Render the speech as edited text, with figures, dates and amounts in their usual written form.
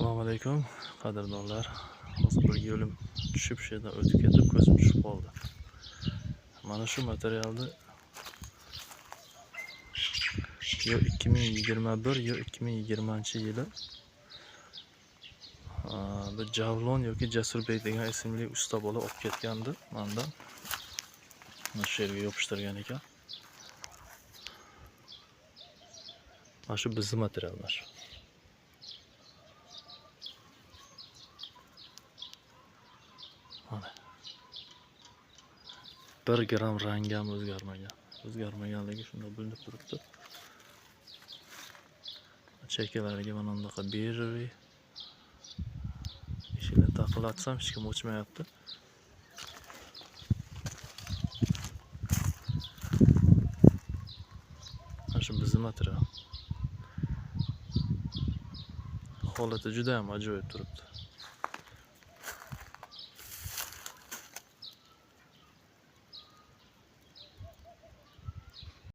Assalomu alaykum qadrdonlar. Hozir bir yo'lim tushib shu yerdan o'tib ketib ko'zim tushib qoldi. Mana shu materialni yo 2021 yo 2020-yili bir Javlon yoki Jasurbek degan ismli usta bola olib ketgandi mendan. Mana shu yerga yopishtirgan ekan. Mana shu bizning materiallar. Mana 1 gram rangi ham o'zgarmaganligi shunda bilinib turibdi. Chekalariga mana bunaqa bejali ishini taqilatsam hech kim o'chmayapti. Mana shu bizning material. Holati juda ham ajoyib turibdi.